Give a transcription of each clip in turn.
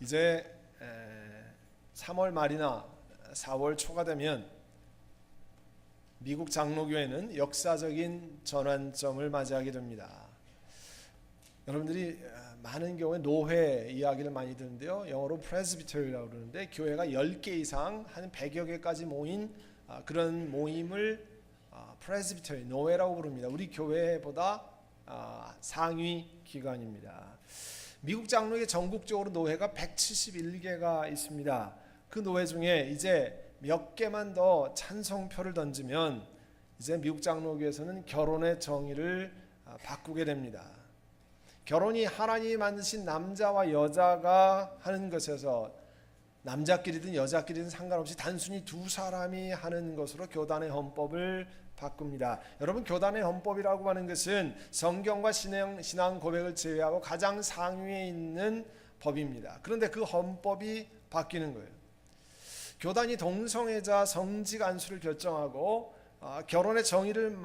이제 3월 말이나 4월 초가 되면 미국 장로교회는 역사적인 전환점을 맞이하게 됩니다. 여러분들이 많은 경우에 노회 이야기를 많이 듣는데요. 영어로 프레스비터리라고 그러는데 교회가 10개 이상 한 100여 개까지 모인 그런 모임을 프레스비터리, 노회라고 부릅니다. 우리 교회보다 상위 기관입니다. 미국 장로교 전국적으로 노회가 171개가 있습니다. 그 노회 중에 이제 몇 개만 더 찬성표를 던지면 이제 미국 장로교에서는 결혼의 정의를 바꾸게 됩니다. 결혼이 하나님이 만드신 남자와 여자가 하는 것에서 남자끼리든 여자끼리든 상관없이 단순히 두 사람이 하는 것으로 교단의 헌법을 바꿉니다. 여러분, 교단의 헌법이라고 하는 것은 성경과 신앙 고백을 제외하고 가장 상위에 있는 법입니다. 그런데 그 헌법이 바뀌는 거예요. 교단이 동성애자 성직 안수를 결정하고 결혼의 정의를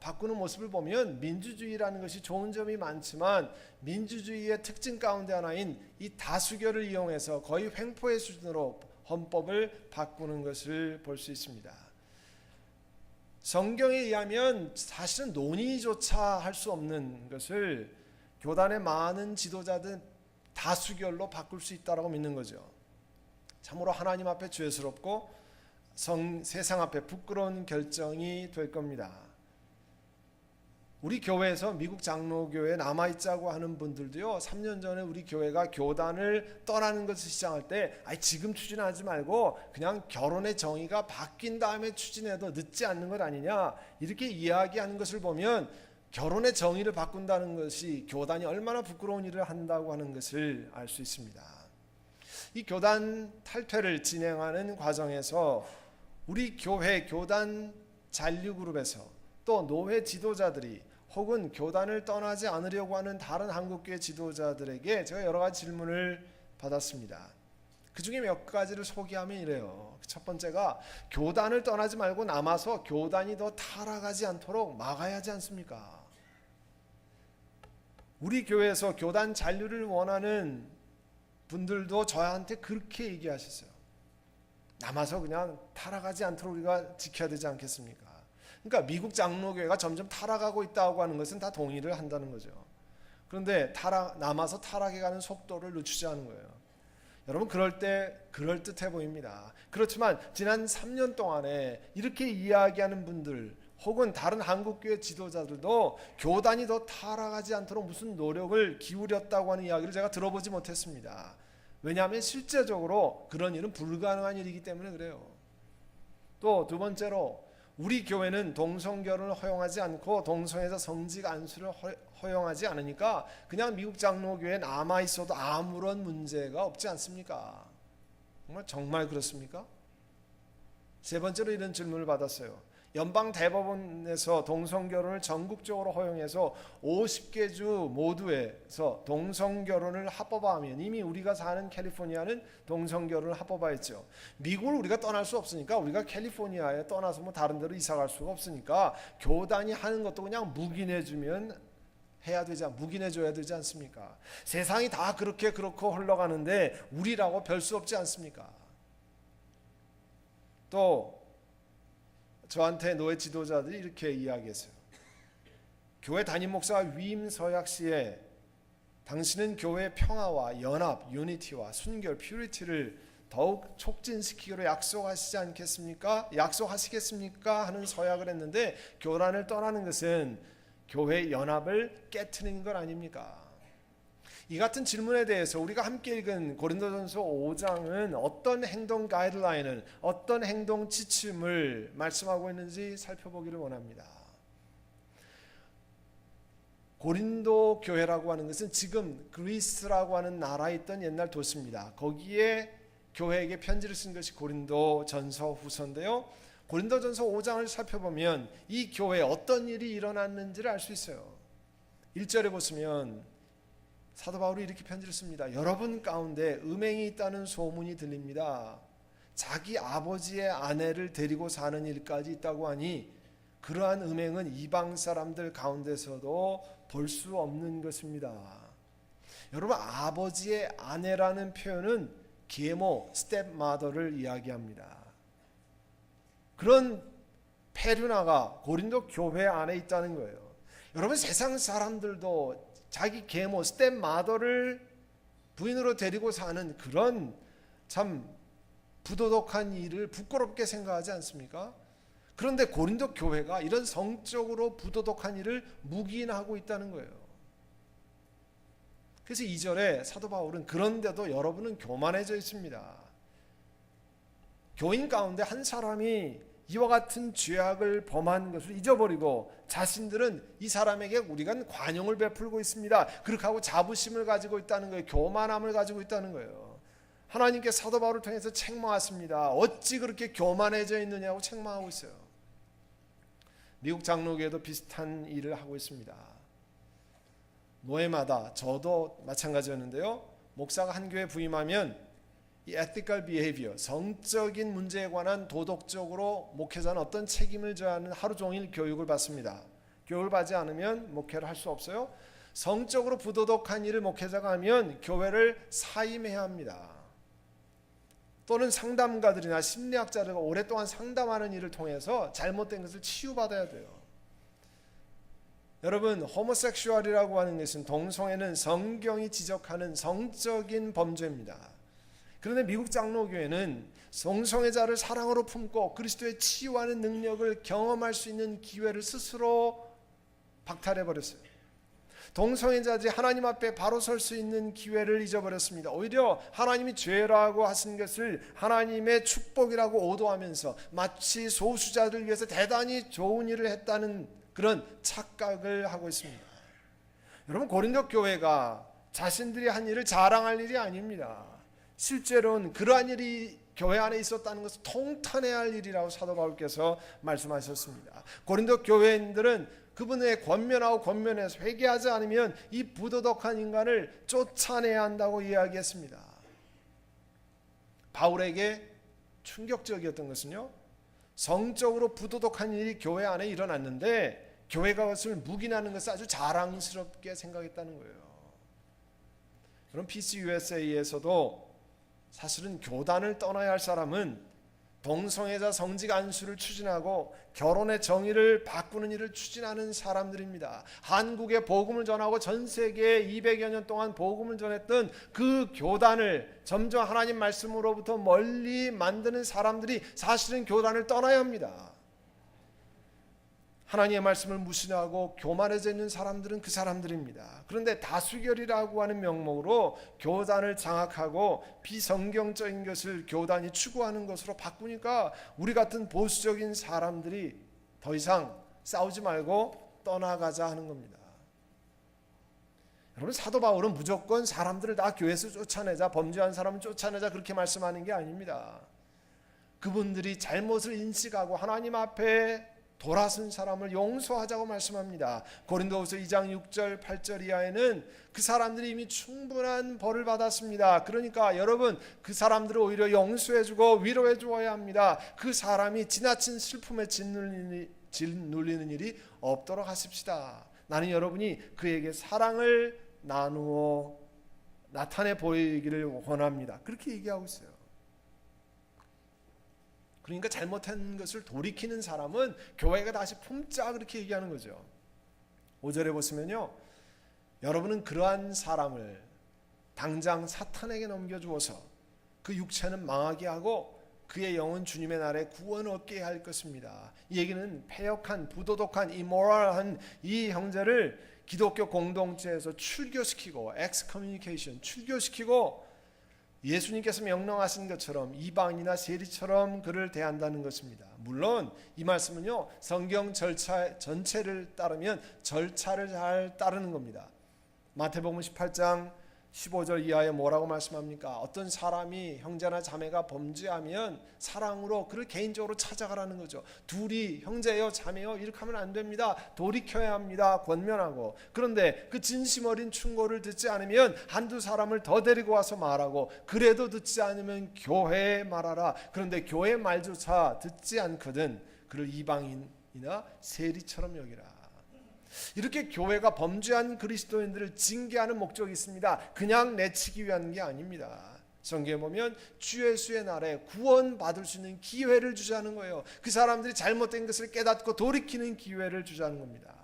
바꾸는 모습을 보면 민주주의라는 것이 좋은 점이 많지만 민주주의의 특징 가운데 하나인 이 다수결을 이용해서 거의 횡포의 수준으로 헌법을 바꾸는 것을 볼 수 있습니다. 성경에 의하면 사실은 논의조차 할 수 없는 것을 교단의 많은 지도자들 다수결로 바꿀 수 있다고 믿는 거죠. 참으로 하나님 앞에 죄스럽고 세상 앞에 부끄러운 결정이 될 겁니다. 우리 교회에서 미국 장로교회에 남아있자고 하는 분들도요, 3년 전에 우리 교회가 교단을 떠나는 것을 시작할 때 지금 추진하지 말고 그냥 결혼의 정의가 바뀐 다음에 추진해도 늦지 않는 것 아니냐 이렇게 이야기하는 것을 보면 결혼의 정의를 바꾼다는 것이 교단이 얼마나 부끄러운 일을 한다고 하는 것을 알 수 있습니다. 이 교단 탈퇴를 진행하는 과정에서 우리 교회 교단 잔류그룹에서 또 노회 지도자들이 혹은 교단을 떠나지 않으려고 하는 다른 한국교회 지도자들에게 제가 여러 가지 질문을 받았습니다. 그 중에 몇 가지를 소개하면 이래요. 첫 번째가 교단을 떠나지 말고 남아서 교단이 더 타락하지 않도록 막아야 하지 않습니까? 우리 교회에서 교단 잔류를 원하는 분들도 저한테 그렇게 얘기하셨어요. 남아서 그냥 타락하지 않도록 우리가 지켜야 되지 않겠습니까? 그러니까 미국 장로교회가 점점 타락하고 있다고 하는 것은 다 동의를 한다는 거죠. 그런데 남아서 타락해가는 속도를 늦추지 않은 거예요. 여러분, 그럴 때 그럴듯해 보입니다. 그렇지만 지난 3년 동안에 이렇게 이야기하는 분들 혹은 다른 한국교회 지도자들도 교단이 더 타락하지 않도록 무슨 노력을 기울였다고 하는 이야기를 제가 들어보지 못했습니다. 왜냐하면 실제적으로 그런 일은 불가능한 일이기 때문에 그래요. 또 두 번째로 우리 교회는 동성결혼을 허용하지 않고 동성애자 성직 안수를 허용하지 않으니까 그냥 미국 장로교회에 남아있어도 아무런 문제가 없지 않습니까? 정말 그렇습니까? 세 번째로 이런 질문을 받았어요. 연방 대법원에서 동성결혼을 전국적으로 허용해서 50개 주 모두에서 동성결혼을 합법화하면, 이미 우리가 사는 캘리포니아는 동성결혼을 합법화했죠. 미국을 우리가 떠날 수 없으니까, 우리가 캘리포니아에 떠나서 뭐 다른 데로 이사 갈 수가 없으니까 교단이 하는 것도 그냥 묵인해줘야 되지 않습니까? 세상이 다 그렇고 흘러가는데 우리라고 별 수 없지 않습니까? 또 저한테 노회 지도자들이 이렇게 이야기했어요. 교회 담임 목사가 위임 서약 시에 당신은 교회의 평화와 연합, 유니티와 순결, 퓨리티를 더욱 촉진시키기로 약속하시겠습니까? 하는 서약을 했는데 교단을 떠나는 것은 교회의 연합을 깨트리는 것 아닙니까? 이 같은 질문에 대해서 우리가 함께 읽은 고린도전서 5장은 어떤 행동 가이드라인을, 어떤 행동 지침을 말씀하고 있는지 살펴보기를 원합니다. 고린도 교회라고 하는 것은 지금 그리스라고 하는 나라에 있던 옛날 도시입니다. 거기에 교회에게 편지를 쓴 것이 고린도전서 후서인데요. 고린도전서 5장을 살펴보면 이 교회에 어떤 일이 일어났는지를 알 수 있어요. 1절에 보시면 사도 바울이 이렇게 편지를 씁니다. 여러분 가운데 음행이 있다는 소문이 들립니다. 자기 아버지의 아내를 데리고 사는 일까지 있다고 하니 그러한 음행은 이방 사람들 가운데서도 볼 수 없는 것입니다. 여러분, 아버지의 아내라는 표현은 계모, 스텝마더를 이야기합니다. 그런 페류나가 고린도 교회 안에 있다는 거예요. 여러분, 세상 사람들도 자기 계모, 스텝마더를 부인으로 데리고 사는 그런 참 부도덕한 일을 부끄럽게 생각하지 않습니까? 그런데 고린도 교회가 이런 성적으로 부도덕한 일을 묵인하고 있다는 거예요. 그래서 2절에 사도 바울은 그런데도 여러분은 교만해져 있습니다. 교인 가운데 한 사람이 이와 같은 죄악을 범한 것을 잊어버리고 자신들은 이 사람에게 우리가 관용을 베풀고 있습니다. 그렇게 하고 자부심을 가지고 있다는 거예요. 교만함을 가지고 있다는 거예요. 하나님께 사도 바울을 통해서 책망했습니다. 어찌 그렇게 교만해져 있느냐고 책망하고 있어요. 미국 장로교회도 비슷한 일을 하고 있습니다. 노예마다 저도 마찬가지였는데요. 목사가 한 교회 부임하면 이 ethical behavior, 성적인 문제에 관한 도덕적으로 목회자는 어떤 책임을 져야 하는 하루 종일 교육을 받습니다. 교육을 받지 않으면 목회를 할 수 없어요. 성적으로 부도덕한 일을 목회자가 하면 교회를 사임해야 합니다. 또는 상담가들이나 심리학자들과 오랫동안 상담하는 일을 통해서 잘못된 것을 치유받아야 돼요. 여러분, 호모섹슈얼이라고 하는 것은 동성애는 성경이 지적하는 성적인 범죄입니다. 그런데 미국 장로교회는 동성애자를 사랑으로 품고 그리스도의 치유하는 능력을 경험할 수 있는 기회를 스스로 박탈해버렸어요. 동성애자들이 하나님 앞에 바로 설 수 있는 기회를 잊어버렸습니다. 오히려 하나님이 죄라고 하신 것을 하나님의 축복이라고 오도하면서 마치 소수자들 위해서 대단히 좋은 일을 했다는 그런 착각을 하고 있습니다. 여러분, 고린도 교회가 자신들이 한 일을 자랑할 일이 아닙니다. 실제로는 그러한 일이 교회 안에 있었다는 것을 통탄해야 할 일이라고 사도 바울께서 말씀하셨습니다. 고린도 교회인들은 그분의 권면하고 권면해서 회개하지 않으면 이 부도덕한 인간을 쫓아내야 한다고 이야기했습니다. 바울에게 충격적이었던 것은요, 성적으로 부도덕한 일이 교회 안에 일어났는데 교회가 그것을 묵인하는 것을 아주 자랑스럽게 생각했다는 거예요. 그럼 PCUSA에서도 사실은 교단을 떠나야 할 사람은 동성애자 성직 안수를 추진하고 결혼의 정의를 바꾸는 일을 추진하는 사람들입니다. 한국에 복음을 전하고 전 세계에 200여 년 동안 복음을 전했던 그 교단을 점점 하나님 말씀으로부터 멀리 만드는 사람들이 사실은 교단을 떠나야 합니다. 하나님의 말씀을 무시하고 교만해져 있는 사람들은 그 사람들입니다. 그런데 다수결이라고 하는 명목으로 교단을 장악하고 비성경적인 것을 교단이 추구하는 것으로 바꾸니까 우리 같은 보수적인 사람들이 더 이상 싸우지 말고 떠나가자 하는 겁니다. 여러분, 사도 바울은 무조건 사람들을 다 교회에서 쫓아내자, 범죄한 사람은 쫓아내자 그렇게 말씀하는 게 아닙니다. 그분들이 잘못을 인식하고 하나님 앞에 돌아선 사람을 용서하자고 말씀합니다. 고린도후서 2장 6절 8절 이하에는 그 사람들이 이미 충분한 벌을 받았습니다. 그러니까 여러분, 그 사람들을 오히려 용서해주고 위로해 주어야 합니다. 그 사람이 지나친 슬픔에 짓눌리는 일이 없도록 하십시다. 나는 여러분이 그에게 사랑을 나누어 나타내 보이기를 원합니다. 그렇게 얘기하고 있어요. 그러니까 잘못한 것을 돌이키는 사람은 교회가 다시 품자 그렇게 얘기하는 거죠. 5절에 보시면요, 여러분은 그러한 사람을 당장 사탄에게 넘겨주어서 그 육체는 망하게 하고 그의 영은 주님의 날에 구원 얻게 할 것입니다. 이 얘기는 패역한 부도덕한 이모랄한 이 형제를 기독교 공동체에서 출교시키고 엑스커뮤니케이션 출교시키고 예수님께서 명령하신 것처럼 이방인이나 세리처럼 그를 대한다는 것입니다. 물론 이 말씀은요, 성경 절차 전체를 따르면 절차를 잘 따르는 겁니다. 마태복음 18장 15절 이하에 뭐라고 말씀합니까? 어떤 사람이 형제나 자매가 범죄하면 사랑으로 그를 개인적으로 찾아가라는 거죠. 둘이 형제요 자매요 이렇게 하면 안 됩니다. 돌이켜야 합니다. 권면하고. 그런데 그 진심 어린 충고를 듣지 않으면 한두 사람을 더 데리고 와서 말하고, 그래도 듣지 않으면 교회에 말하라. 그런데 교회 말조차 듣지 않거든 그를 이방인이나 세리처럼 여기라. 이렇게 교회가 범죄한 그리스도인들을 징계하는 목적이 있습니다. 그냥 내치기 위한 게 아닙니다. 성경에 보면 주 예수의 날에 구원받을 수 있는 기회를 주자는 거예요. 그 사람들이 잘못된 것을 깨닫고 돌이키는 기회를 주자는 겁니다.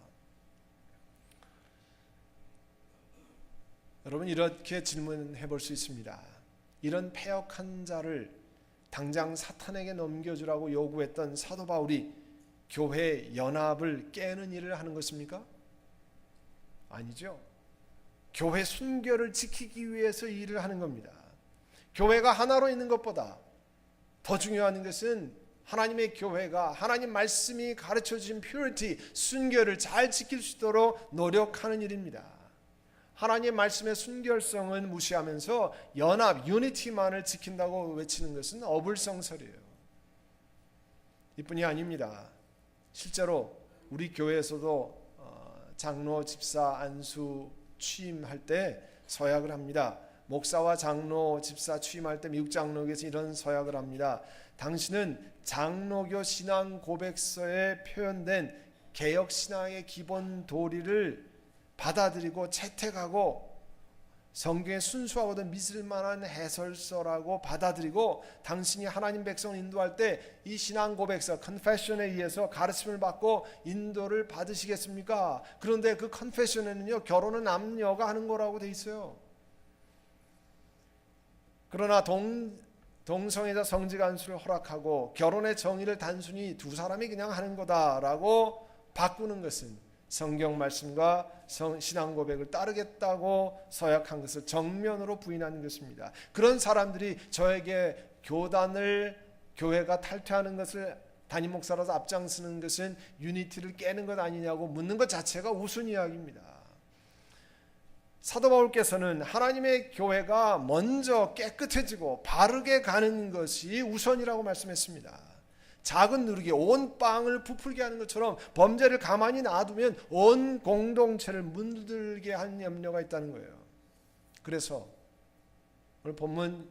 여러분, 이렇게 질문해 볼 수 있습니다. 이런 패역한 자를 당장 사탄에게 넘겨주라고 요구했던 사도 바울이 교회 연합을 깨는 일을 하는 것입니까? 아니죠. 교회 순결을 지키기 위해서 일을 하는 겁니다. 교회가 하나로 있는 것보다 더 중요한 것은 하나님의 교회가 하나님 말씀이 가르쳐 주신 퓨리티, 순결을 잘 지킬 수 있도록 노력하는 일입니다. 하나님의 말씀의 순결성은 무시하면서 연합, 유니티만을 지킨다고 외치는 것은 어불성설이에요. 이뿐이 아닙니다. 실제로 우리 교회에서도 장로, 집사, 안수 취임할 때 서약을 합니다. 목사와 장로, 집사 취임할 때 미국 장로교에서 이런 서약을 합니다. 당신은 장로교 신앙 고백서에 표현된 개혁신앙의 기본 도리를 받아들이고 채택하고 성경에 순수하고도 믿을 만한 해설서라고 받아들이고 당신이 하나님 백성을 인도할 때 이 신앙 고백서 컨페션에 의해서 가르침을 받고 인도를 받으시겠습니까? 그런데 그 컨페션에는요, 결혼은 남녀가 하는 거라고 돼 있어요. 그러나 동성애자 성직 안수를 허락하고 결혼의 정의를 단순히 두 사람이 그냥 하는 거다라고 바꾸는 것은 성경 말씀과 신앙 고백을 따르겠다고 서약한 것을 정면으로 부인하는 것입니다. 그런 사람들이 저에게 교회가 탈퇴하는 것을 담임 목사라서 앞장서는 것은 유니티를 깨는 것 아니냐고 묻는 것 자체가 우스운 이야기입니다. 사도 바울께서는 하나님의 교회가 먼저 깨끗해지고 바르게 가는 것이 우선이라고 말씀했습니다. 작은 누룩이 온 빵을 부풀게 하는 것처럼 범죄를 가만히 놔두면 온 공동체를 물들게 하는 염려가 있다는 거예요. 그래서 오늘 본문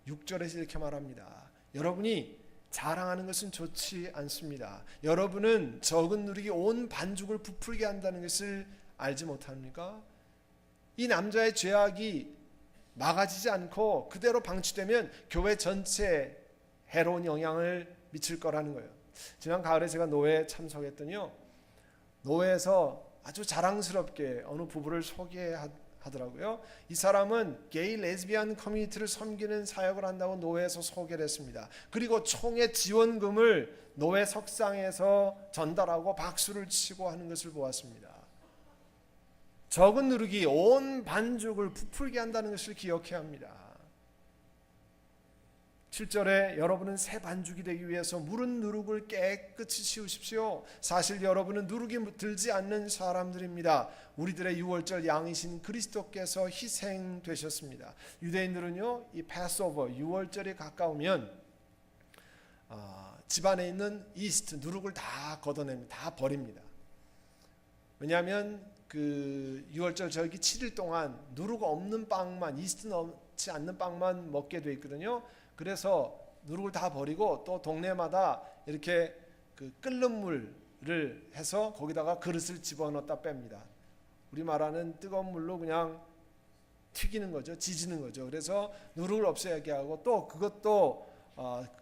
6절에서 이렇게 말합니다. 여러분이 자랑하는 것은 좋지 않습니다. 여러분은 적은 누룩이 온 반죽을 부풀게 한다는 것을 알지 못합니까? 이 남자의 죄악이 막아지지 않고 그대로 방치되면 교회 전체에 해로운 영향을 미칠 거라는 거예요. 지난 가을에 제가 노회에 참석했더니요, 노회에서 아주 자랑스럽게 어느 부부를 소개하더라고요. 이 사람은 게이 레즈비안 커뮤니티를 섬기는 사역을 한다고 노회에서 소개를 했습니다. 그리고 총회 지원금을 노회 석상에서 전달하고 박수를 치고 하는 것을 보았습니다. 적은 누룩이 온 반죽을 부풀게 한다는 것을 기억해야 합니다. 7절에 여러분은 새 반죽이 되기 위해서 무른 누룩을 깨끗이 치우십시오. 사실 여러분은 누룩이 들지 않는 사람들입니다. 우리들의 유월절 양이신 그리스도께서 희생되셨습니다. 유대인들은요, 이 패스오버 유월절이 가까우면 집안에 있는 이스트 누룩을 다 걷어냅니다. 다 버립니다. 왜냐하면 그 유월절 절기 7일 동안 누룩 없는 빵만, 이스트 넣지 않는 빵만 먹게 돼 있거든요. 그래서 누룩을 다 버리고 또 동네마다 이렇게 그 끓는 물을 해서 거기다가 그릇을 집어넣었다 뺍니다. 우리 말하는 뜨거운 물로 그냥 튀기는 거죠. 지지는 거죠. 그래서 누룩을 없애게 하고 또 그것도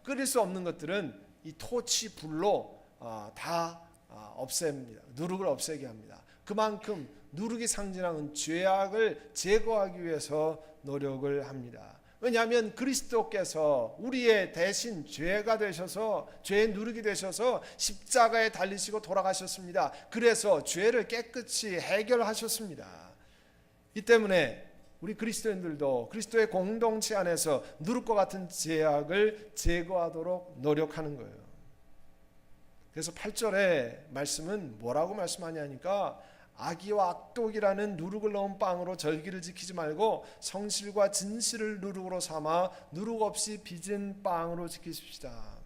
끓일 수 없는 것들은 이 토치 불로 다 없앱니다. 누룩을 없애게 합니다. 그만큼 누룩이 상징하는 죄악을 제거하기 위해서 노력을 합니다. 왜냐하면 그리스도께서 우리의 대신 죄가 되셔서 죄의 누룩이 되셔서 십자가에 달리시고 돌아가셨습니다. 그래서 죄를 깨끗이 해결하셨습니다. 이 때문에 우리 그리스도인들도 그리스도의 공동체 안에서 누룩과 같은 죄악을 제거하도록 노력하는 거예요. 그래서 8절의 말씀은 뭐라고 말씀하냐니까 악의와 악독이라는 누룩을 넣은 빵으로 절기를 지키지 말고 성실과 진실을 누룩으로 삼아 누룩 없이 빚은 빵으로 지키십시다.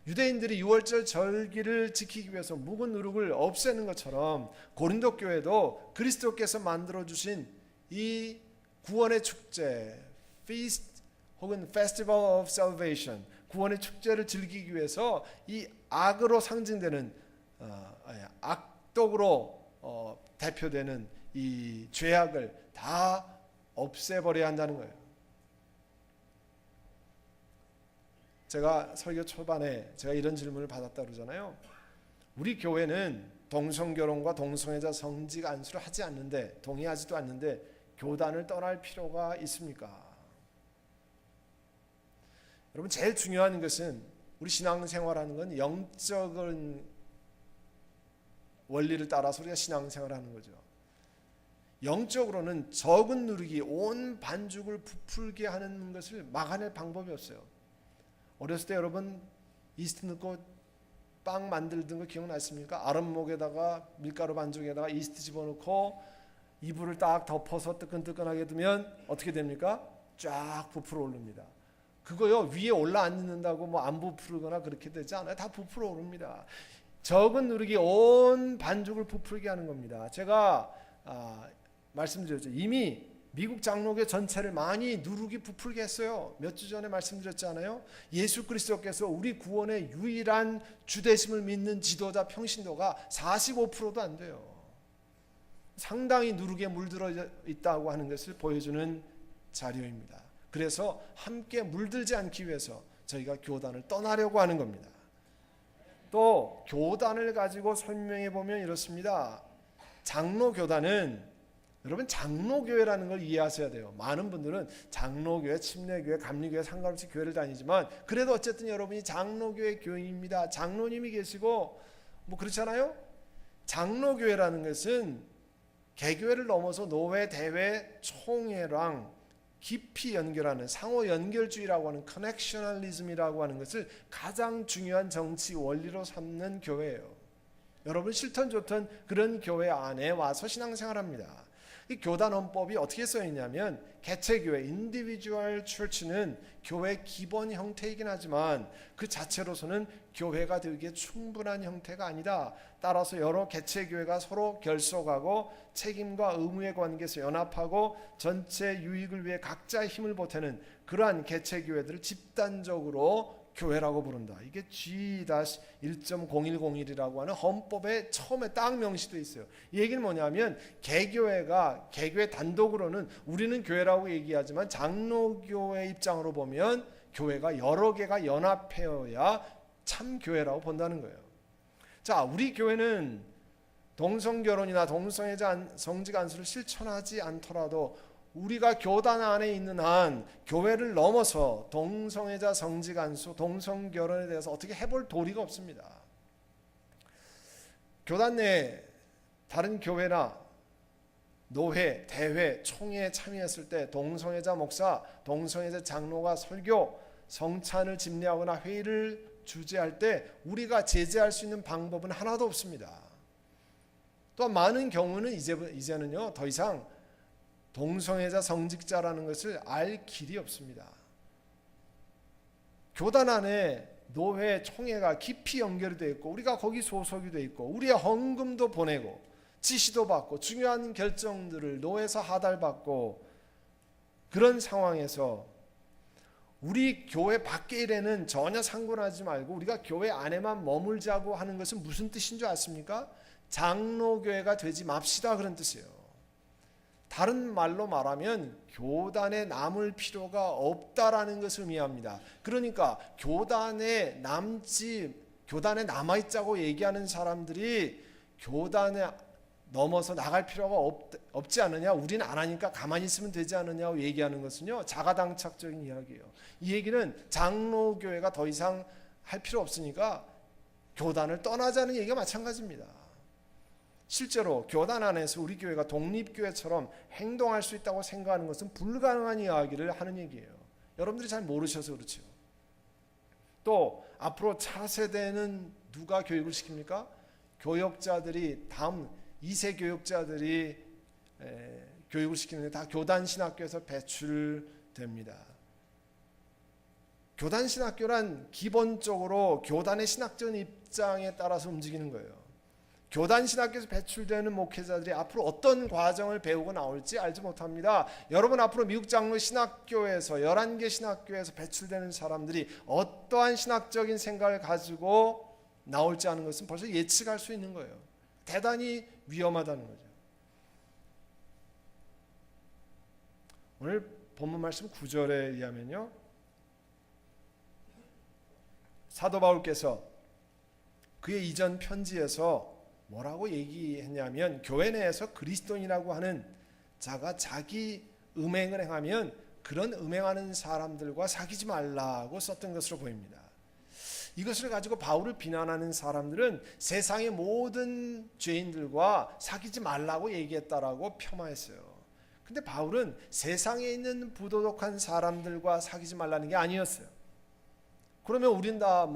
유대인들이 유월절 절기를 지키기 위해서 묵은 누룩을 없애는 것처럼 고린도 교회도 그리스도께서 만들어주신 이 구원의 축제, feast 혹은 festival of salvation, 구원의 축제를 즐기기 위해서 이 악으로 상징되는 악독으로 대표되는 이 죄악을 다 없애버려야 한다는 거예요. 제가 설교 초반에 제가 이런 질문을 받았다 그러잖아요. 우리 교회는 동성결혼과 동성애자 성직 안수를 하지 않는데, 동의하지도 않는데 교단을 떠날 필요가 있습니까? 여러분, 제일 중요한 것은 우리 신앙생활하는 건 영적인 원리를 따라서 우리가 신앙생활하는 거죠. 영적으로는 적은 누룩이 온 반죽을 부풀게 하는 것을 막아낼 방법이 없어요. 어렸을 때 여러분 이스트 넣고 빵 만들던 거 기억나십니까? 아랫목에다가 밀가루 반죽에다가 이스트 집어넣고 이불을 딱 덮어서 뜨끈뜨끈하게 두면 어떻게 됩니까? 쫙 부풀어 오릅니다. 그거요, 위에 올라 안 있는다고 뭐 안 부풀거나 그렇게 되지 않아요. 다 부풀어 오릅니다. 적은 누룩이 온 반죽을 부풀게 하는 겁니다. 제가 말씀드렸죠. 이미 미국 장로교 전체를 많이 누룩이 부풀게 했어요. 몇 주 전에 말씀드렸잖아요. 예수 그리스도께서 우리 구원의 유일한 주되심을 믿는 지도자 평신도가 45%도 안 돼요. 상당히 누룩에 물들어 있다고 하는 것을 보여주는 자료입니다. 그래서 함께 물들지 않기 위해서 저희가 교단을 떠나려고 하는 겁니다. 또 교단을 가지고 설명해 보면 이렇습니다. 장로교단은, 여러분 장로교회라는 걸 이해하셔야 돼요. 많은 분들은 장로교회, 침례교회, 감리교회 상관없이 교회를 다니지만 그래도 어쨌든 여러분이 장로교회 교인입니다. 장로님이 계시고 뭐 그렇잖아요. 장로교회라는 것은 개교회를 넘어서 노회, 대회, 총회랑 깊이 연결하는 상호 연결주의라고 하는 커넥셔널리즘이라고 하는 것을 가장 중요한 정치 원리로 삼는 교회예요. 여러분 싫든 좋든 그런 교회 안에 와서 신앙생활합니다. 이 교단 헌법이 어떻게 써 있냐면, 개체교회 인디비주얼 처치는 교회 기본 형태이긴 하지만 그 자체로서는 교회가 되기에 충분한 형태가 아니다. 따라서 여러 개체교회가 서로 결속하고 책임과 의무의 관계에서 연합하고 전체 유익을 위해 각자의 힘을 보태는 그러한 개체교회들을 집단적으로 교회라고 부른다. 이게 G-1.0101이라고 하는 헌법에 처음에 딱 명시되어 있어요. 이 얘기는 뭐냐면 개교회가 개교회 단독으로는 우리는 교회라고 얘기하지만 장로교회 입장으로 보면 교회가 여러 개가 연합해야 참 교회라고 본다는 거예요. 자, 우리 교회는 동성결혼이나 동성애자 성직 안수를 실천하지 않더라도 우리가 교단 안에 있는 한 교회를 넘어서 동성애자 성직 안수, 동성결혼에 대해서 어떻게 해볼 도리가 없습니다. 교단 내 다른 교회나 노회, 대회, 총회에 참여했을 때 동성애자 목사, 동성애자 장로가 설교, 성찬을 집례하거나 회의를 주재할 때 우리가 제재할 수 있는 방법은 하나도 없습니다. 또한 많은 경우는 이제는요 더 이상 동성애자 성직자라는 것을 알 길이 없습니다. 교단 안에 노회, 총회가 깊이 연결이 되어 있고 우리가 거기 소속이 되어 있고 우리의 헌금도 보내고 지시도 받고 중요한 결정들을 노회에서 하달받고 그런 상황에서 우리 교회 밖의 일에는 전혀 상관하지 말고 우리가 교회 안에만 머물자고 하는 것은 무슨 뜻인 줄 아십니까? 장로교회가 되지 맙시다, 그런 뜻이에요. 다른 말로 말하면 교단에 남을 필요가 없다라는 것을 의미합니다. 그러니까 교단에 남아있자고 얘기하는 사람들이 교단에 넘어서 나갈 필요가 없지 않느냐, 우리는 안 하니까 가만히 있으면 되지 않느냐고 얘기하는 것은요 자가당착적인 이야기예요. 이 얘기는 장로교회가 더 이상 할 필요 없으니까 교단을 떠나자는 얘기가 마찬가지입니다. 실제로 교단 안에서 우리 교회가 독립교회처럼 행동할 수 있다고 생각하는 것은 불가능한 이야기를 하는 얘기예요. 여러분들이 잘 모르셔서 그렇죠. 또 앞으로 차세대는 누가 교육을 시킵니까? 교역자들이, 다음 2세 교역자들이 교육을 시키는데 다 교단 신학교에서 배출됩니다. 교단 신학교란 기본적으로 교단의 신학적 입장에 따라서 움직이는 거예요. 교단 신학교에서 배출되는 목회자들이 앞으로 어떤 과정을 배우고 나올지 알지 못합니다. 여러분, 앞으로 미국 장로 신학교에서 11개 신학교에서 배출되는 사람들이 어떠한 신학적인 생각을 가지고 나올지 하는 것은 벌써 예측할 수 있는 거예요. 대단히 위험하다는 거죠. 오늘 본문 말씀 9절에 의하면요, 사도 바울께서 그의 이전 편지에서 뭐라고 얘기했냐면, 교회 내에서 그리스도인이라고 하는 자가 자기 음행을 행하면 그런 음행하는 사람들과 사귀지 말라고 썼던 것으로 보입니다. 이것을 가지고 바울을 비난하는 사람들은 세상의 모든 죄인들과 사귀지 말라고 얘기했다라고 폄하했어요. 근데 바울은 세상에 있는 부도덕한 사람들과 사귀지 말라는 게 아니었어요. 그러면 우린 다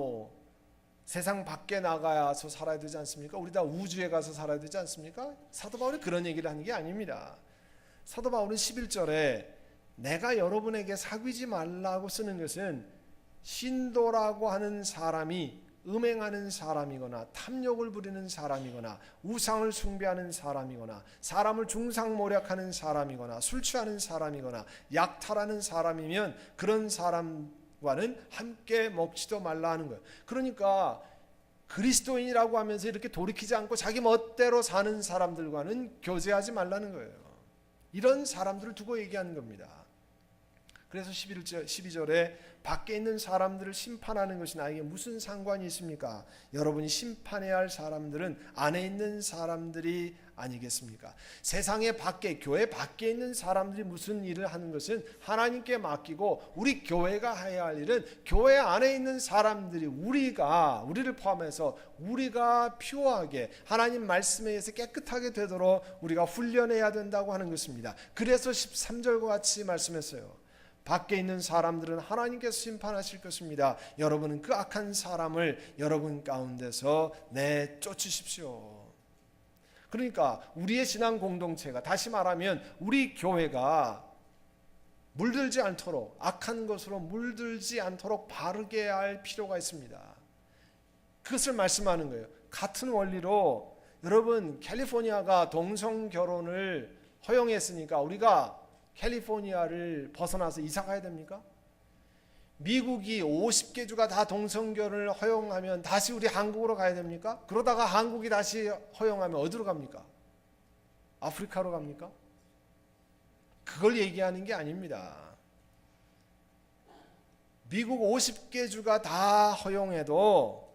세상 밖에 나가서 살아야 되지 않습니까? 우리 다 우주에 가서 살아야 되지 않습니까? 사도 바울이 그런 얘기를 하는 게 아닙니다. 사도 바울은 11절에 내가 여러분에게 사귀지 말라고 쓰는 것은 신도라고 하는 사람이 음행하는 사람이거나 탐욕을 부리는 사람이거나 우상을 숭배하는 사람이거나 사람을 중상모략하는 사람이거나 술 취하는 사람이거나 약탈하는 사람이면 그런 사람과는 함께 먹지도 말라 하는 거예요. 그러니까 그리스도인이라고 하면서 이렇게 돌이키지 않고 자기 멋대로 사는 사람들과는 교제하지 말라는 거예요. 이런 사람들을 두고 얘기하는 겁니다. 그래서 12절에 밖에 있는 사람들을 심판하는 것이 나에게 무슨 상관이 있습니까? 여러분이 심판해야 할 사람들은 안에 있는 사람들이 아니겠습니까? 세상의 밖에, 교회 밖에 있는 사람들이 무슨 일을 하는 것은 하나님께 맡기고, 우리 교회가 해야 할 일은 교회 안에 있는 사람들이 우리를 포함해서 우리가 퓨어하게 하나님 말씀에 의해서 깨끗하게 되도록 우리가 훈련해야 된다고 하는 것입니다. 그래서 13절과 같이 말씀했어요. 밖에 있는 사람들은 하나님께서 심판하실 것입니다. 여러분은 그 악한 사람을 여러분 가운데서 내쫓으십시오. 그러니까 우리의 신앙 공동체가, 다시 말하면 우리 교회가 물들지 않도록, 악한 것으로 물들지 않도록 바르게 할 필요가 있습니다. 그것을 말씀하는 거예요. 같은 원리로 여러분, 캘리포니아가 동성 결혼을 허용했으니까 우리가 캘리포니아를 벗어나서 이사 가야 됩니까? 미국이 50개 주가 다 동성결혼을 허용하면 다시 우리 한국으로 가야 됩니까? 그러다가 한국이 다시 허용하면 어디로 갑니까? 아프리카로 갑니까? 그걸 얘기하는 게 아닙니다. 미국 50개 주가 다 허용해도,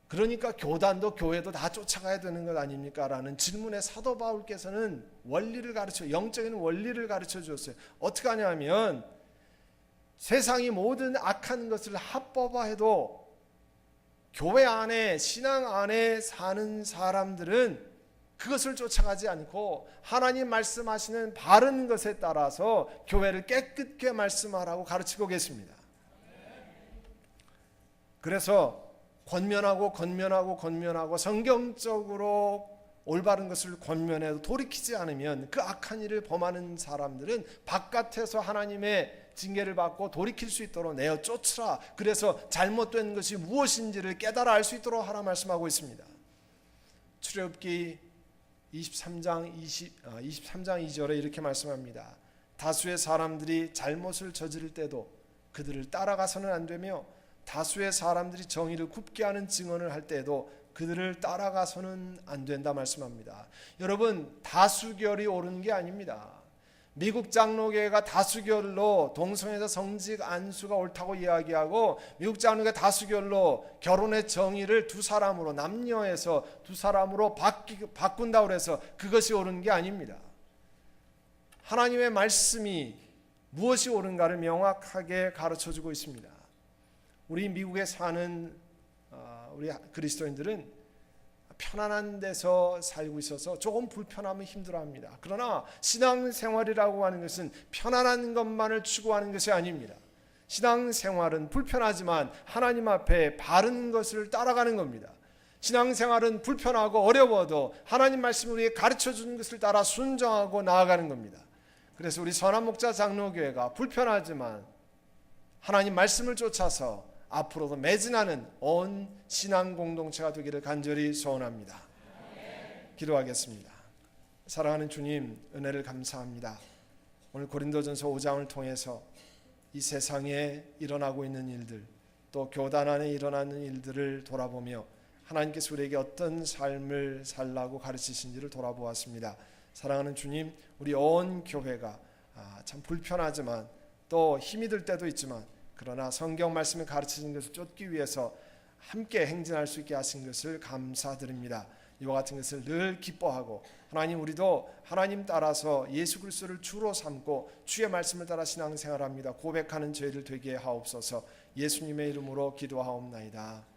그러니까 교단도 교회도 다 쫓아가야 되는 것 아닙니까? 라는 질문에 사도 바울께서는 영적인 원리를 가르쳐 주었어요. 어떻게 하냐면, 세상이 모든 악한 것을 합법화해도 교회 안에, 신앙 안에 사는 사람들은 그것을 쫓아가지 않고 하나님 말씀하시는 바른 것에 따라서 교회를 깨끗게 말씀하라고 가르치고 계십니다. 그래서 권면하고 성경적으로 올바른 것을 권면해도 돌이키지 않으면 그 악한 일을 범하는 사람들은 바깥에서 하나님의 징계를 받고 돌이킬 수 있도록 내어 쫓으라. 그래서 잘못된 것이 무엇인지를 깨달아 알 수 있도록 하라 말씀하고 있습니다. 출애굽기 23장 2절에 이렇게 말씀합니다. 다수의 사람들이 잘못을 저지를 때도 그들을 따라가서는 안 되며, 다수의 사람들이 정의를 굽게 하는 증언을 할 때에도 그들을 따라가서는 안 된다 말씀합니다. 여러분, 다수결이 옳은 게 아닙니다. 미국 장로교회가 다수결로 동성애자 성직 안수가 옳다고 이야기하고, 미국 장로교회가 다수결로 결혼의 정의를 두 사람으로, 남녀에서 두 사람으로 바꾼다고 해서 그것이 옳은 게 아닙니다. 하나님의 말씀이 무엇이 옳은가를 명확하게 가르쳐주고 있습니다. 우리 미국에 사는 우리 그리스도인들은 편안한 데서 살고 있어서 조금 불편하면 힘들어합니다. 그러나 신앙생활이라고 하는 것은 편안한 것만을 추구하는 것이 아닙니다. 신앙생활은 불편하지만 하나님 앞에 바른 것을 따라가는 겁니다. 신앙생활은 불편하고 어려워도 하나님 말씀을 우리에게 가르쳐주는 것을 따라 순종하고 나아가는 겁니다. 그래서 우리 선한목자 장로교회가 불편하지만 하나님 말씀을 쫓아서 앞으로도 매진하는 온 신앙 공동체가 되기를 간절히 소원합니다. 기도하겠습니다. 사랑하는 주님, 은혜를 감사합니다. 오늘 고린도전서 5장을 통해서 이 세상에 일어나고 있는 일들, 또 교단 안에 일어나는 일들을 돌아보며 하나님께서 우리에게 어떤 삶을 살라고 가르치신지를 돌아보았습니다. 사랑하는 주님, 우리 온 교회가 참 불편하지만 또 힘이 들 때도 있지만 그러나 성경 말씀에 가르치신 것을 쫓기 위해서 함께 행진할 수 있게 하신 것을 감사드립니다. 이와 같은 것을 늘 기뻐하고 하나님, 우리도 하나님 따라서 예수 그리스도를 주로 삼고 주의 말씀을 따라 신앙생활합니다 고백하는 저희들 되게 하옵소서. 예수님의 이름으로 기도하옵나이다.